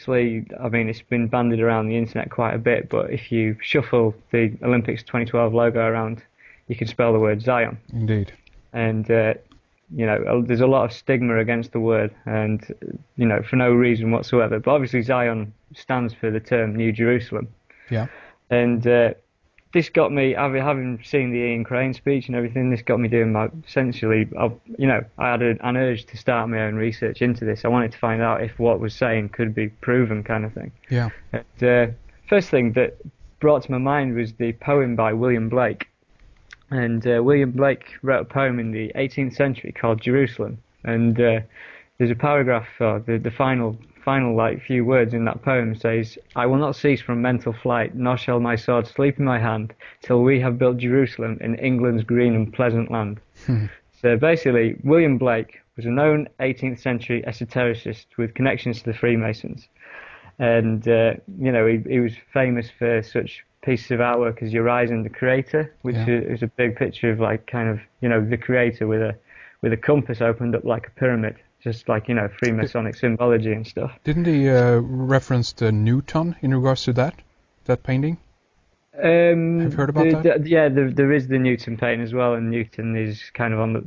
obviously, I mean, it's been bandied around the internet quite a bit, but if you shuffle the Olympics 2012 logo around, you can spell the word Zion. Indeed. And, you know, there's a lot of stigma against the word, and, you know, for no reason whatsoever. But obviously Zion stands for the term New Jerusalem. Yeah. And this got me, having seen the Ian Crane speech and everything, this got me doing my, essentially, you know, I had an urge to start my own research into this. I wanted to find out if what was saying could be proven, kind of thing. Yeah. And, first thing that brought to my mind was the poem by William Blake. And William Blake wrote a poem in the 18th century called Jerusalem. And there's a paragraph, the final like few words in that poem says, "I will not cease from mental flight, nor shall my sword sleep in my hand, till we have built Jerusalem in England's green and pleasant land." So basically, William Blake was a known 18th century esotericist with connections to the Freemasons. And, you know, he was famous for such pieces of artwork as Uriah and the Creator, which is a big picture of, like, kind of, you know, the Creator with a compass opened up like a pyramid. Just like, you know, Freemasonic symbology and stuff. Didn't he reference the Newton in regards to that painting? Have you heard about that? Yeah, there is the Newton painting as well, and Newton is kind of on the,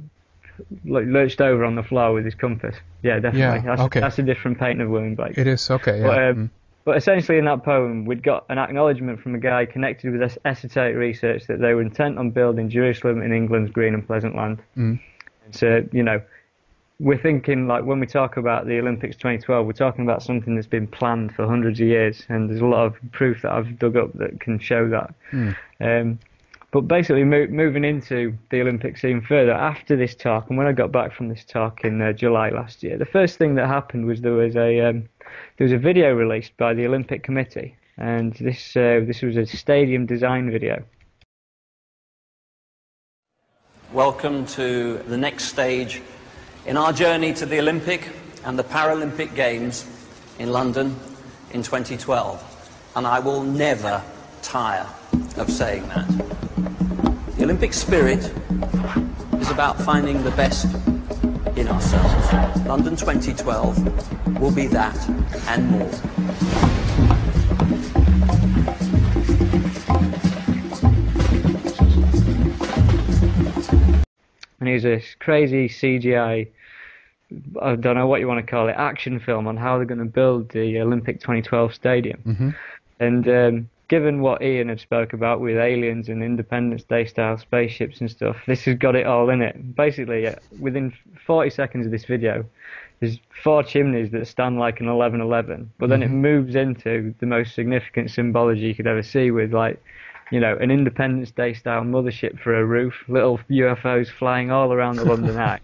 like, lurched over on the floor with his compass. Yeah, definitely. Yeah, That's a different painting of William Blake. It is, okay, yeah. But essentially in that poem, we'd got an acknowledgement from a guy connected with esoteric research that they were intent on building Jerusalem in England's green and pleasant land. And so, you know, we're thinking, like, when we talk about the Olympics 2012, we're talking about something that's been planned for hundreds of years, and there's a lot of proof that I've dug up that can show that. But basically, moving into the Olympics even further, after this talk, and when I got back from this talk in July last year, the first thing that happened was there was a video released by the Olympic Committee, and this was a stadium design video. Welcome to the next stage in our journey to the Olympic and the Paralympic Games in London in 2012. And I will never tire of saying that. The Olympic spirit is about finding the best in ourselves. London 2012 will be that and more. And it was this crazy CGI, I don't know what you want to call it, action film on how they're going to build the Olympic 2012 stadium. And given what Ian had spoke about with aliens and Independence Day style spaceships and stuff, this has got it all in it. Basically, within 40 seconds of this video, there's 4 chimneys that stand like an 1111, but then it moves into the most significant symbology you could ever see with, like, you know, an Independence Day style mothership for a roof, little UFOs flying all around the London Eye,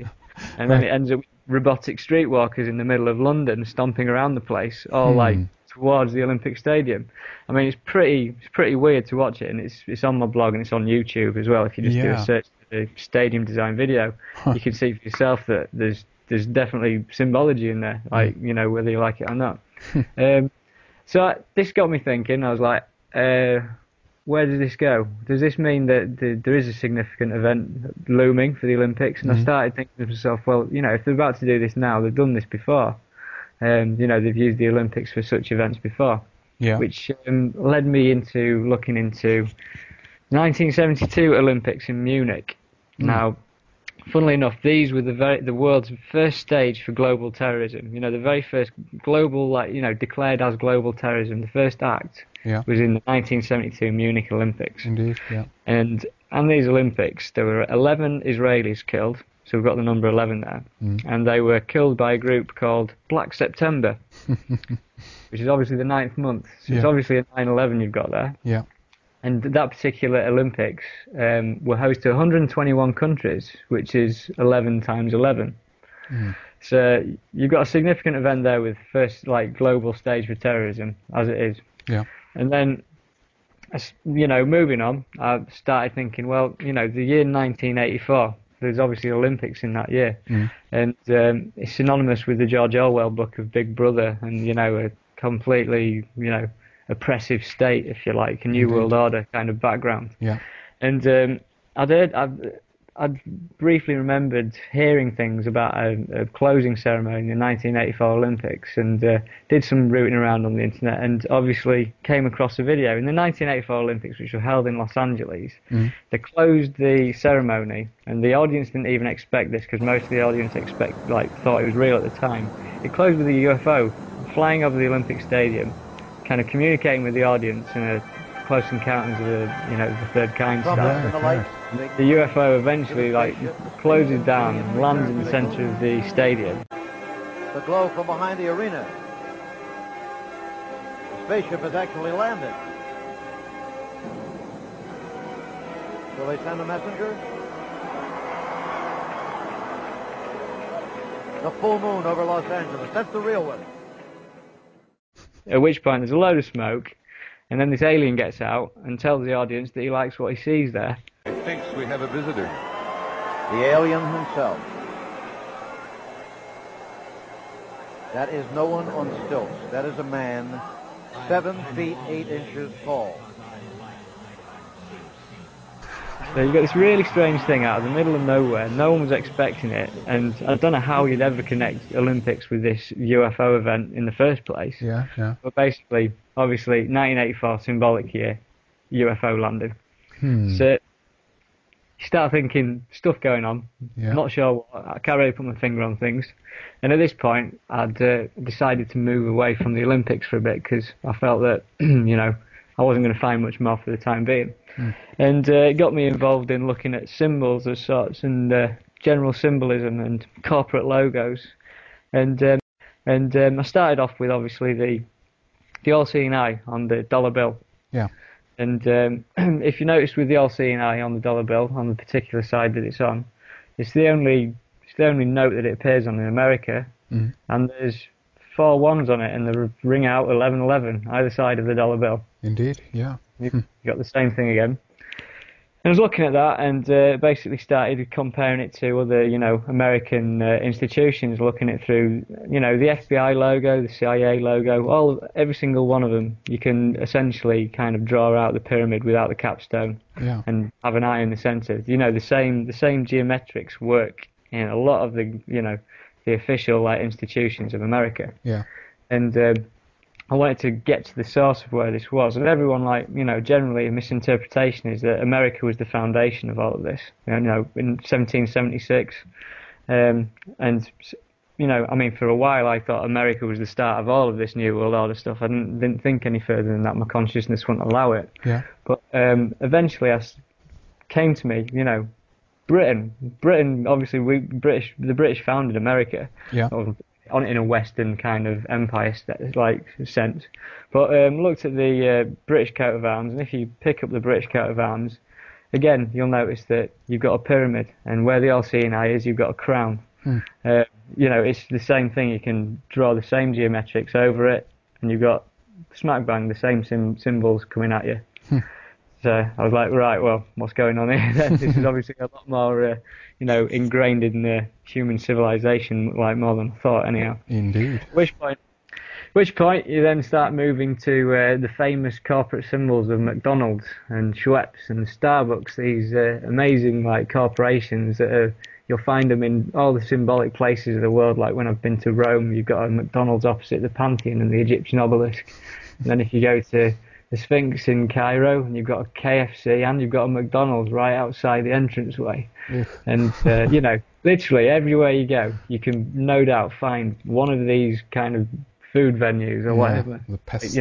and then it ends up with robotic streetwalkers in the middle of London stomping around the place, all like towards the Olympic Stadium. I mean, it's pretty weird to watch it, and it's on my blog and it's on YouTube as well. If you just do a search for the stadium design video, you can see for yourself that there's definitely symbology in there, like, you know, whether you like it or not. So this got me thinking. I was like, where does this go? Does this mean that there is a significant event looming for the Olympics? And I started thinking to myself, well, you know, if they're about to do this now, they've done this before. You know, they've used the Olympics for such events before. Yeah. Which led me into looking into 1972 Olympics in Munich. Now, funnily enough, these were the world's first stage for global terrorism. You know, the very first global, like, you know, declared as global terrorism. The first act was in the 1972 Munich Olympics. Indeed, yeah. And these Olympics, there were 11 Israelis killed. So we've got the number 11 there. And they were killed by a group called Black September, which is obviously the 9th month. So it's obviously a 9/11 you've got there. Yeah. And that particular Olympics were host to 121 countries, which is 11 times 11. So you've got a significant event there with first, like, global stage for terrorism, as it is. Yeah. And then, you know, moving on, I started thinking, well, you know, the year 1984, there's obviously Olympics in that year. And it's synonymous with the George Orwell book of Big Brother and, you know, a completely, you know, oppressive state, if you like, a New World Order kind of background. Yeah. And I'd briefly remembered hearing things about a closing ceremony in the 1984 Olympics, and did some rooting around on the internet, and obviously came across a video. In the 1984 Olympics, which were held in Los Angeles, they closed the ceremony, and the audience didn't even expect this, because most of the audience thought it was real at the time. It closed with a UFO flying over the Olympic Stadium, kind of communicating with the audience in a Close Encounters of the Third Kind style. The UFO eventually closes down and lands in the center of the stadium. The glow from behind the arena. The spaceship has actually landed. Will they send a messenger? The full moon over Los Angeles. That's the real one. At which point there's a load of smoke, and then this alien gets out and tells the audience that he likes what he sees there. He thinks we have a visitor. The alien himself. That is no one on stilts. That is a man 7 feet 8 inches tall. So you've got this really strange thing out of the middle of nowhere. No one was expecting it, and I don't know how you'd ever connect Olympics with this UFO event in the first place. Yeah. But basically, obviously, 1984 symbolic year, UFO landing. So you start thinking stuff going on. Yeah. Not sure what. I can't really put my finger on things. And at this point, I'd decided to move away from the Olympics for a bit, because I felt that I wasn't going to find much more for the time being. And it got me involved in looking at symbols of sorts, and general symbolism and corporate logos. And I started off with obviously the all-seeing eye on the dollar bill. Yeah. And if you notice with the all-seeing eye on the dollar bill, on the particular side that it's on, it's the only note that it appears on in America, and there's 4 ones on it, and they ring out 1111 either side of the dollar bill. Indeed, yeah. You got the same thing again. And I was looking at that, and basically started comparing it to other, American institutions, looking at through, the FBI logo, the CIA logo, every single one of them. You can essentially kind of draw out the pyramid without the capstone, and have an eye in the center. The same geometrics work in a lot of the official institutions of America. Yeah. And I wanted to get to the source of where this was, and everyone, generally a misinterpretation is that America was the foundation of all of this. In 1776, and for a while I thought America was the start of all of this New World Order stuff. I didn't think any further than that. My consciousness wouldn't allow it. Yeah. But eventually, came to me, Britain. Obviously, the British founded America. Yeah. On it in a Western kind of empire sense, but looked at the British coat of arms, and if you pick up the British coat of arms, again you'll notice that you've got a pyramid, and where the all-seeing eye is, you've got a crown. It's the same thing. You can draw the same geometrics over it, and you've got smack bang the same symbols coming at you. So I was like, right, well, what's going on here? This is obviously a lot more, ingrained in human civilization, more than I thought, anyhow. Indeed. Which point you then start moving to the famous corporate symbols of McDonald's and Schweppes and Starbucks. These amazing corporations that you'll find them in all the symbolic places of the world. Like when I've been to Rome, you've got a McDonald's opposite the Pantheon and the Egyptian obelisk. And then if you go to the Sphinx in Cairo, and you've got a KFC, and you've got a McDonald's right outside the entranceway. And literally everywhere you go, you can no doubt find one of these kind of food venues or whatever. The pest.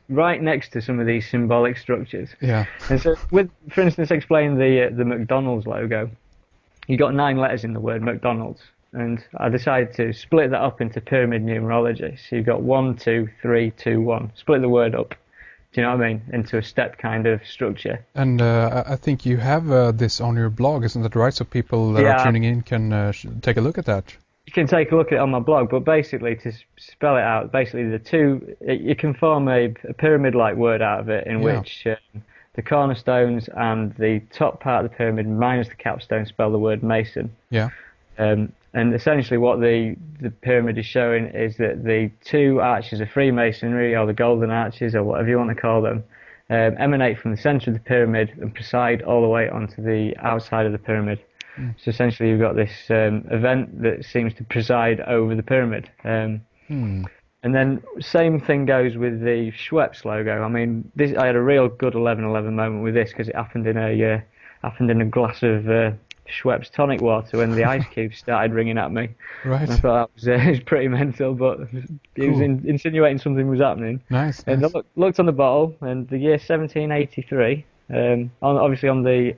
Right next to some of these symbolic structures. Yeah. And so, for instance, explain the McDonald's logo. You got 9 letters in the word McDonald's, and I decided to split that up into pyramid numerology. So you've got 1, 2, 3, 2, 1. Split the word up. Do you know what I mean? Into a step kind of structure. And I think you have this on your blog, isn't that right? So people that are tuning in can take a look at that. You can take a look at it on my blog, but basically, to spell it out, basically you can form a pyramid-like word out of it, in which the cornerstones and the top part of the pyramid minus the capstone spell the word Mason. Yeah. And essentially what the pyramid is showing is that the 2 arches of Freemasonry, or the golden arches, or whatever you want to call them, emanate from the centre of the pyramid and preside all the way onto the outside of the pyramid. So essentially you've got this event that seems to preside over the pyramid. And then same thing goes with the Schweppes logo. I mean, I had a real good 11/11 moment with this because it happened in a glass of Schweppes tonic water when the ice cubes started ringing at me. Right. And I thought that was it was pretty mental, but it was insinuating something was happening. Nice. And I looked on the bottle, and the year 1783, obviously on the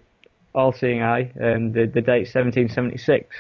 all-seeing eye, the date 1776.